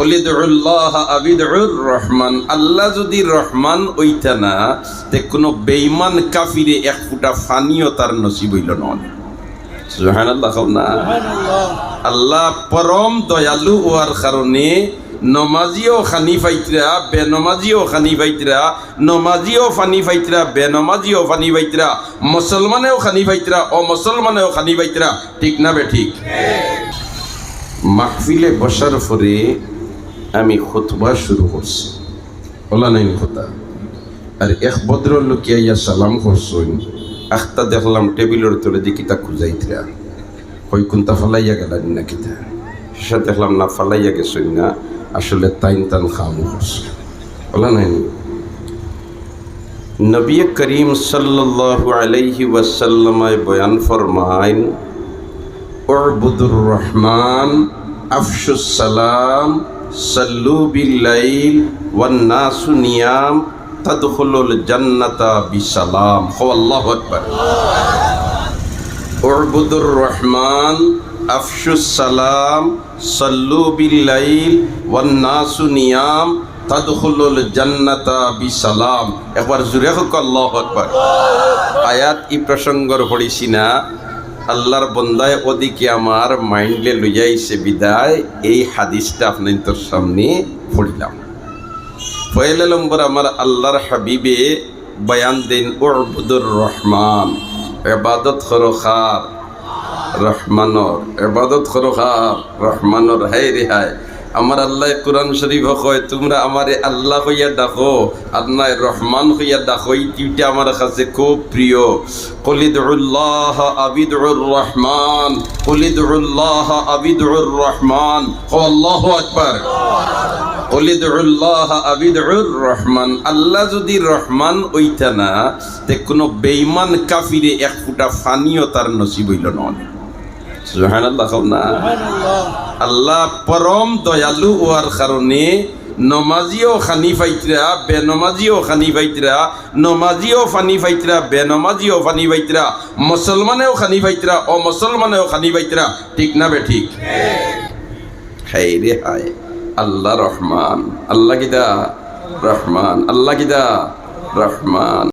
উলিদুল্লাহ আবিদুর রহমান, আল্লাহ যদি রহমান ওইটা না তে কোনো বেঈমান কাফিরে এক ফুটা ফানিও তার নসিব হইল না। সুবহানাল্লাহ না। আল্লাহ পরম দয়ালু হওয়ার কারণে নমাজিও খানি ফাইতরা, বেনমাজিও খানি ফাইতরা, নমাজিও ফানি ফাইতরা, বেনমাজিও ফানি ফাইতরা, মুসলমানেও খানি ফাইতরা, অমুসলমানেও খানি ফাইতরা। ঠিক না বে ঠিক? মাহফিলে বসার পরে আমি খুতবা শুরু করছি, বলা নাই কথা। আর এক ভদ্রলোক ইয়া সালাম করছেন, আখতা দেখলাম টেবিলের তলে দিয়ে কিতা খুঁজাইতরা, কই কোনটা ফালাইয়া গেলেন না কিতা। সে দেখলাম না ফালাইয়া গেছেন না, আসলে তাইন তান খামু করছে, বলা নাই। নবী করিম সাল্লাল্লাহু আলাইহি ওয়াসাল্লাম বয়ান ফরমাইন, উবুদুর রহমান আফশুস সালাম সাল্লু বিল্লাইল ওয়ান নাসু নিয়াম তাদখুলুল জান্নাতা বিসালাম। আল্লাহু আকবার। উবুদুর রহমান আফশুস সালাম সাল্লু বিল্লাইল ওয়ান নাসু নিয়াম তাদখুলুল জান্নাতা বিসালাম। একবার জোরে হোক আল্লাহু আকবার। আয়াত ই প্রসঙ্গর পড়িছি না, আল্লাহর বন্দায় ওদিকে আমার মাইন্ডে লইয়াইছে বিদায় এই হাদিসটা আপনাদের সামনে পড়িলাম। পয়লা নম্বর আমার আল্লাহর হাবিবে বয়ান দেন উবুদুর রহমান, ইবাদত করো খার রহমানর, ইবাদত করো খার রহমানর। হায় রে হায়, আমার আল্লাহ কোরআন শরীফ কয় তোমরা আমারে আল্লাহ হইয়া ডাকো আর নয় রহমান হইয়া ডাকো। এই দুইটা আমার কাছে খুব প্রিয়। কুলিদুল্লাহ আবিদুর রহমান, কুলিদুল্লাহ আবিদুর রহমান। আল্লাহু আকবার। কুলিদুল্লাহ আবিদুর রহমান, আল্লাহ যদি রহমান ওইটা না তে কোনো বেঈমান কাফিরে এক ফুটা ফানিও তার নসিব হইল না। সুবহানাল্লাহ না। আল্লাহ পরম দয়ালু হওয়ার কারণে নমাজিও খানি ফাইতরা, বেনমাজিও খানি ফাইতরা, নমাজিও ফানি ফাইতরা, বেনমাজিও ফানি ফাইতরা, মুসলমানেও খানি ফাইতরা, অমুসলমানেও খানি ফাইতরা। ঠিক না বে ঠিক? হায় রে হায়, আল্লাহ রহমান, আল্লাহ কিদা রহমান, আল্লাহ কিদা রহমান।